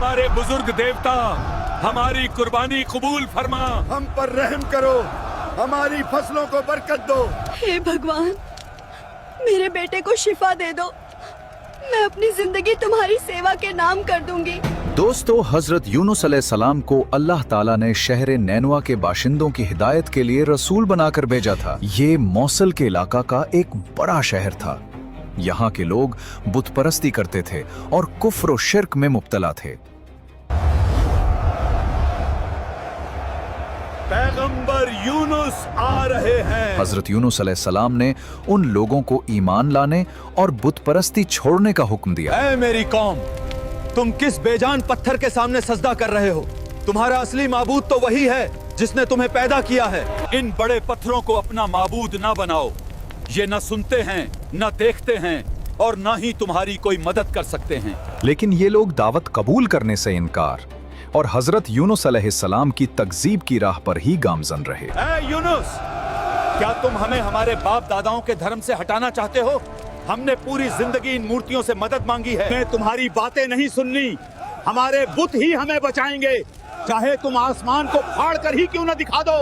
हमारे बुजुर्ग देवता हमारी कुर्बानी कबूल फरमा। हम पर रहम करो, हमारी फसलों को बरकत दो। हे भगवान, मेरे बेटे को शिफा दे दो। मैं अपनी जिंदगी तुम्हारी सेवा के नाम कर दूंगी। दोस्तों, हजरत यूनुस अलैहिस्सलाम को अल्लाह ताला ने शहर नैनवा के बाशिंदों की हिदायत के लिए रसूल बनाकर भेजा था। ये मौसल के इलाका का एक बड़ा शहर था। यहाँ के लोग बुत परस्ती करते थे और कुफ्र और शिर्क में मुब्तला थे। पैगंबर यूनुस आ रहे हैं। हजरत यूनुस अलैहिस्सलाम ने उन लोगों को ईमान लाने और बुत परस्ती छोड़ने का हुक्म दिया। ऐ मेरी कौम, तुम किस बेजान पत्थर के सामने सजदा कर रहे हो? तुम्हारा असली माबूद तो वही है जिसने तुम्हें पैदा किया है। इन बड़े पत्थरों को अपना माबूद ना बनाओ। ये न सुनते हैं, न देखते हैं और न ही तुम्हारी कोई मदद कर सकते हैं। लेकिन ये लोग दावत कबूल करने से इनकार और हजरत यूनुस अलैहिस्सलाम की तकजीब की राह पर ही गामजन रहे। ऐ यूनुस, क्या तुम हमें हमारे बाप दादाओं के धर्म से हटाना चाहते हो? हमने पूरी जिंदगी इन मूर्तियों से मदद मांगी है। मैं तुम्हारी बातें नहीं सुननी, हमारे बुत ही हमें बचाएंगे, चाहे तुम आसमान को फाड़ कर ही क्यों न दिखा दो।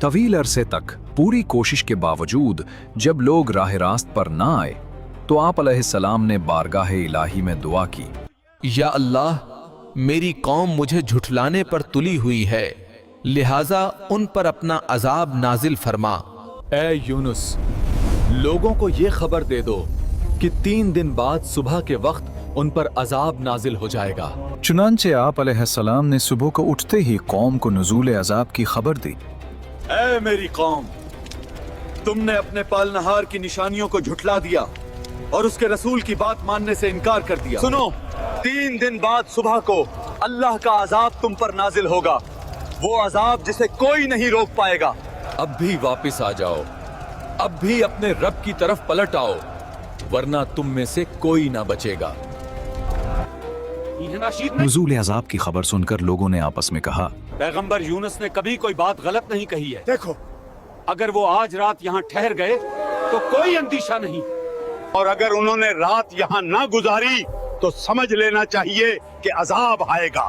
तवील अरसे तक पूरी कोशिश के बावजूद जब लोग राह रास्त पर ना आए तो आप अलैहिस्सलाम ने बारगाह इलाही में दुआ की। या अल्लाह, मेरी कौम मुझे झुठलाने पर तुली हुई है, लिहाजा उन पर अपना अजाब नाजिल फरमा। ऐ यूनुस, लोगों को ये खबर दे दो कि 3 दिन बाद सुबह के वक्त उन पर अजाब नाजिल हो जाएगा। चुनांचे आप अलैहिस्सलाम ने सुबह को उठते ही कौम को नुज़ूल अजाब की खबर दी। ऐ मेरी कौम, तुमने अपने पालनहार की निशानियों को झुठला दिया और उसके रसूल की बात मानने से इनकार कर दिया। सुनो, 3 दिन बाद सुबह को अल्लाह का अजाब तुम पर नाजिल होगा, वो अजाब जिसे कोई नहीं रोक पाएगा। अब भी वापस आ जाओ, अब भी अपने रब की तरफ पलट आओ, वरना तुम में से कोई ना बचेगा। नुज़ूल अजाब की खबर सुनकर लोगों ने आपस में कहा, पैगंबर यूनुस ने कभी कोई बात गलत नहीं कही है। देखो, अगर वो आज रात यहाँ ठहर गए तो कोई अंदेशा नहीं, और अगर उन्होंने रात यहाँ ना गुजारी तो समझ लेना चाहिए कि अजाब आएगा।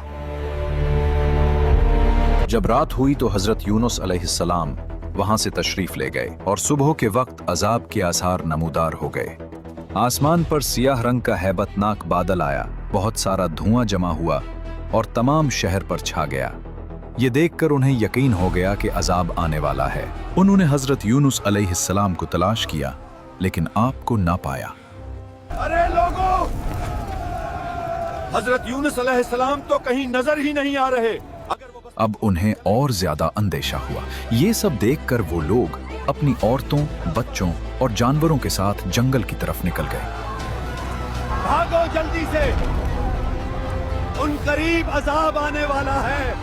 जब रात हुई तो हजरत यूनुस अलैहिस्सलाम वहां से तशरीफ ले गए और सुबह के वक्त अजाब के आसार नमूदार हो गए। आसमान पर सियाह रंग का हैबतनाक बादल आया, बहुत सारा धुआं जमा हुआ और तमाम शहर पर छा गया। ये देखकर उन्हें यकीन हो गया कि अजाब आने वाला है। उन्होंने हजरत यूनुस अलैहिस्सलाम को तलाश किया लेकिन आपको ना पाया। अरे लोगों, हजरत यूनुस अलैहिस्सलाम तो कहीं नजर ही नहीं आ रहे। अब उन्हें और ज्यादा अंदेशा हुआ। ये सब देखकर वो लोग अपनी औरतों, बच्चों और जानवरों के साथ जंगल की तरफ निकल गए। भागो जल्दी से, उन करीब अजाब आने वाला है।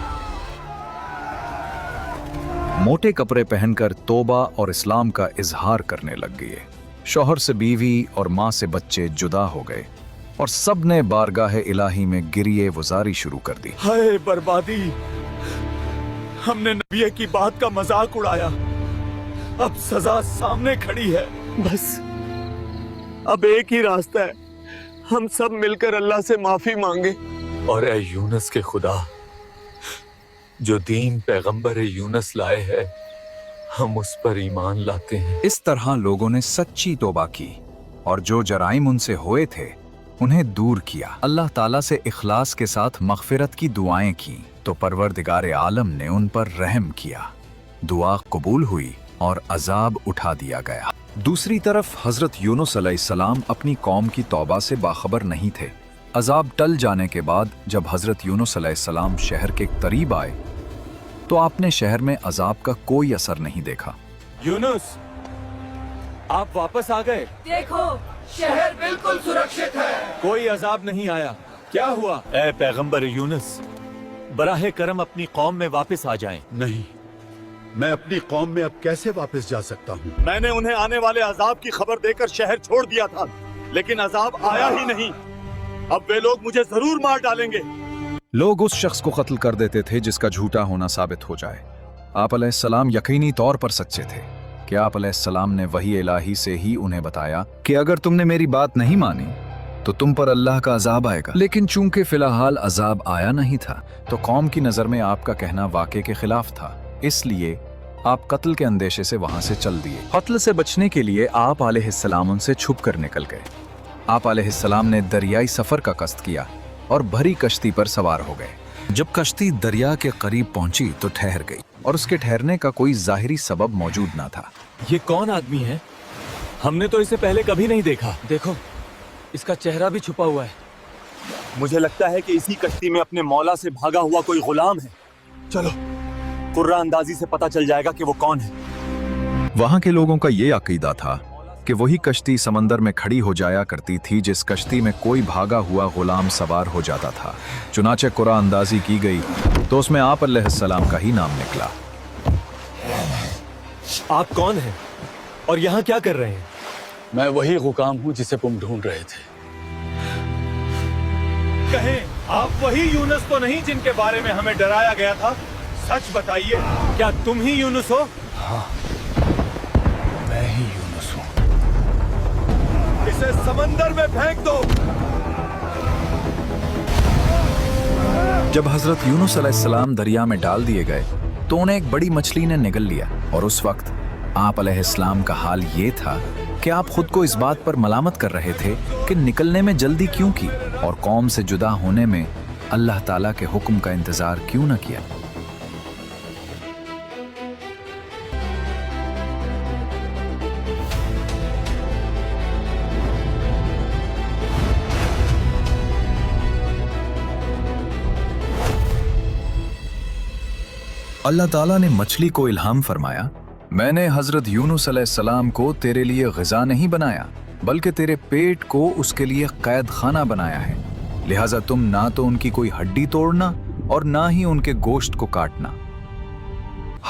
मोटे कपड़े पहनकर तौबा और इस्लाम का इजहार करने लग गए। शौहर से बीवी और माँ से बच्चे जुदा हो गए और सब ने बारगाह इलाही में गिरिए वजारी शुरू कर दी। हाय बर्बादी, हमने नबी की बात का मजाक उड़ाया, अब सजा सामने खड़ी है। बस अब एक ही रास्ता है, हम सब मिलकर अल्लाह से माफी मांगे। और ऐ यूनुस के खुदा, जो दीन पैगंबर यूनुस लाए है, हम उस पर ईमान लाते हैं। इस तरह लोगों ने सच्ची तौबा की और जो जराइम उनसे हुए थे उन्हें दूर किया। अल्लाह ताला से इखलास के साथ मगफिरत की दुआएं की तो परवरदिगार आलम ने उन पर रहम किया। दुआ कबूल हुई और अजाब उठा दिया गया। दूसरी तरफ हजरत यूनुस अलैहिस्सलाम अपनी कौम की तौबा से बाखबर नहीं थे। अजाब टल जाने के बाद जब हजरत यूनुस अलैहिस्सलाम शहर के करीब आए तो आपने शहर में अजाब का कोई असर नहीं देखा। यूनुस, आप वापस आ गए। देखो, शहर बिल्कुल सुरक्षित है। कोई अजाब नहीं आया। क्या हुआ? ऐ पैगंबर यूनुस, बराहे करम अपनी कौम में वापस आ जाएं। नहीं, मैं अपनी कौम में अब कैसे वापस जा सकता हूँ? मैंने उन्हें आने वाले अजाब की खबर देकर शहर छोड़ दिया था, लेकिन अजाब आया ही नहीं। अब वे लोग मुझे जरूर मार डालेंगे। लोग उस शख्स को कत्ल कर देते थे जिसका झूठा होना साबित हो जाए। आप अलैहिस्सलाम यकीनी तौर पर सच्चे थे कि आप अलैहिस्सलाम ने वही इलाही से ही उन्हें बताया कि अगर तुमने मेरी बात नहीं मानी तो तुम पर अल्लाह का अजाब आएगा। लेकिन चूंकि फिलहाल अजाब आया नहीं था तो कौम की नज़र में आपका कहना वाक़े के खिलाफ था, इसलिए आप कत्ल के अंदेशे से वहां से चल दिए। कत्ल से बचने के लिए आप अलैहिस्सलाम उनसे छुप कर निकल गए। आप अलैहिस्सलाम ने दरियाई सफ़र का कस्त किया और भरी कश्ती पर सवार हो गए। जब कश्ती दरिया के करीब पहुंची तो ठहर गई और उसके ठहरने का कोई ज़ाहिरी सबब मौजूद ना था। ये कौन आदमी है? हमने तो इसे पहले कभी नहीं देखा। देखो, इसका चेहरा भी छुपा हुआ है। मुझे लगता है कि इसी कश्ती में अपने मौला से भागा हुआ कोई गुलाम है। चलो, कुर्रा अंदाजी से पता चल जाएगा कि वो कौन है। वहां के लोगों का ये अकीदा था कि वही कश्ती समंदर में खड़ी हो जाया करती थी जिस कश्ती में कोई भागा हुआ गुलाम सवार हो जाता था। चुनाचे कुर्रा अंदाजी की गई तो उसमें आप अलैहिस्सलाम का ही नाम निकला। आप कौन हैं और यहाँ क्या कर रहे हैं? मैं वही गुलाम हूँ जिसे तुम ढूंढ रहे थे। कहें आप वही यूनुस तो नहीं जिनके बारे में हमें डराया गया था? सच बताइए, क्या तुम ही यूनुस हो? मैं ही यूनुस हूँ। इसे समंदर में फेंक दो। जब हजरत यूनुस अलैहिस्सलाम दरिया में डाल दिए गए तो उन्हें एक बड़ी मछली ने निगल लिया और उस वक्त आप अलैहिस्सलाम का हाल ये था कि आप खुद को इस बात पर मलामत कर रहे थे कि निकलने में जल्दी क्यों की और कौम से जुदा होने में अल्लाह ताला के हुक्म का इंतजार क्यों न किया। अल्लाह ताला ने मछली को इल्हाम फरमाया, मैंने हजरत यूनुस अलैहिस्सलाम को तेरे लिए ग़िज़ा नहीं बनाया बल्कि तेरे पेट को उसके लिए कैद खाना बनाया है, लिहाजा तुम ना तो उनकी कोई हड्डी तोड़ना और ना ही उनके गोश्त को काटना।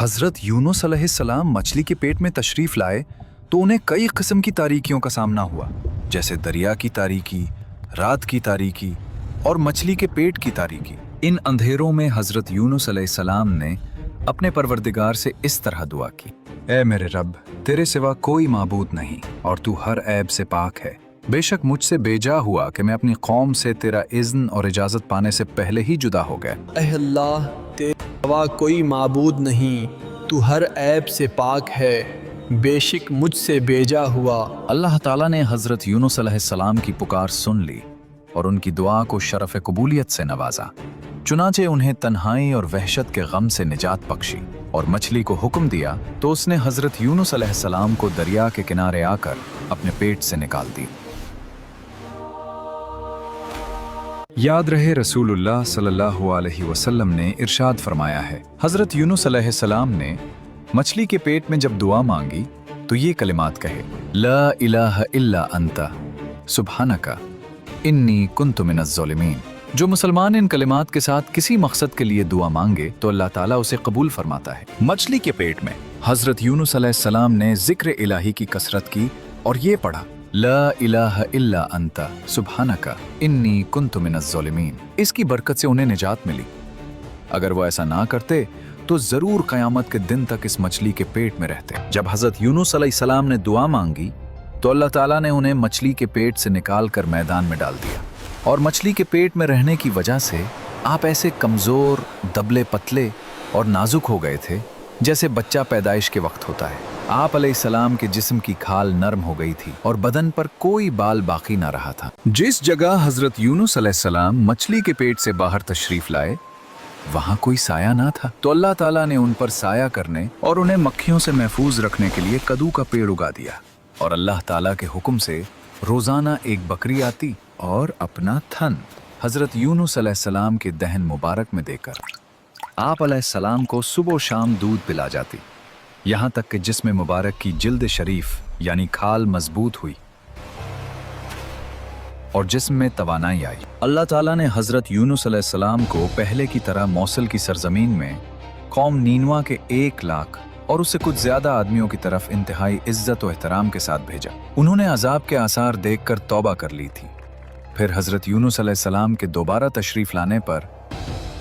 हजरत यूनुस अलैहिस्सलाम मछली के पेट में तशरीफ लाए तो उन्हें कई किस्म की तारीकियों का सामना हुआ, जैसे दरिया की तारीकी, रात की तारीकी और मछली के पेट की तारीकी। इन अंधेरों में हजरत यूनुस अलैहिस्सलाम ने अपने परवरदिगार से इस तरह दुआ की, ऐ मेरे रब, तेरे सिवा कोई माबूद नहीं और तू हर ऐब से पाक है। बेशक मुझसे बेजा हुआ कि मैं अपनी कौम से तेरा इज़्न और इजाज़त पाने से पहले ही जुदा हो गया। ऐ अल्लाह, तेरे सिवा कोई माबूद नहीं, तू हर ऐब से पाक है, बेशक मुझसे बेजा हुआ। अल्लाह ताला ने हजरत यूनुस अलैहिस्सलाम की पुकार सुन ली और उनकी दुआ को शरफ़ कबूलियत से नवाजा। चुनाचे उन्हें तन्हाई और वहशत के गम से निजात बख्शी और मछली को हुक्म दिया तो उसने हजरत यूनुस अलैहिस्सलाम को दरिया के किनारे आकर अपने पेट से निकाल दी। याद रहे, रसूलुल्लाह सल्लल्लाहु अलैहि वसल्लम ने इरशाद फरमाया है, हजरत यूनुस अलैहिस्सलाम ने मछली के पेट में जब दुआ मांगी तो ये कलिमात कहे, ला इलाहा इल्ला अंता सुब्हानका इन्नी कुन्तु मिनज़ ज़ालिमीन। जो मुसलमान इन कलिमात के साथ किसी मकसद के लिए दुआ मांगे तो अल्लाह ताला उसे कबूल फरमाता है। मछली के पेट में हजरत यूनुस अलैहिस्सलाम ने जिक्र इलाही की कसरत की और ये पढ़ा, ला इलाहा इल्ला अंता सुब्हानका इन्नी कुन्तु मिनज़ ज़ालिमीन। इसकी बरकत से उन्हें निजात मिली। अगर वो ऐसा ना करते तो जरूर क़यामत के दिन तक इस मछली के पेट में रहते। जब हजरत यूनुस अलैहिस्सलाम ने दुआ मांगी तो अल्लाह ताला ने उन्हें मछली के पेट से निकाल कर मैदान में डाल दिया और मछली के पेट में रहने की वजह से आप ऐसे कमज़ोर, दबले पतले और नाजुक हो गए थे जैसे बच्चा पैदाइश के वक्त होता है। आप अलैहिस्सलाम के जिस्म की खाल नरम हो गई थी और बदन पर कोई बाल बाकी ना रहा था। जिस जगह हजरत यूनुस अलैहिस्सलाम मछली के पेट से बाहर तशरीफ लाए वहां कोई साया ना था, तो अल्लाह ताला ने उन पर साया करने और उन्हें मक्खियों से महफूज रखने के लिए कद्दू का पेड़ उगा दिया और अल्लाह ताला के हुक्म से रोजाना एक बकरी आती और अपना थन हजरत यूनुस अलैहिस्सलाम के दहन मुबारक में देकर आप अलैहिस्सलाम को सुबह शाम दूध पिला जाती, यहाँ तक कि जिस्म मुबारक की जिल्द शरीफ यानी खाल मजबूत हुई और जिस्म में तवानाई आई। अल्लाह ताला ने हजरत यूनुस अलैहिस्सलाम को पहले की तरह मौसल की सरजमीन में कौम नीनवा के 1 लाख और उससे कुछ ज्यादा आदमियों की तरफ इंतहाई इज्जत और एहतराम के साथ भेजा। उन्होंने अजाब के आसार देखकर तौबा कर ली थी। फिर हजरत यूनुस अलैहिस्सलाम के दोबारा तशरीफ लाने पर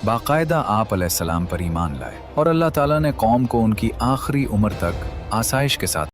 बाकायदा आप अलैहिस्सलाम पर ईमान लाए और अल्लाह ताला ने कौम को उनकी आखिरी उम्र तक आसाइश के साथ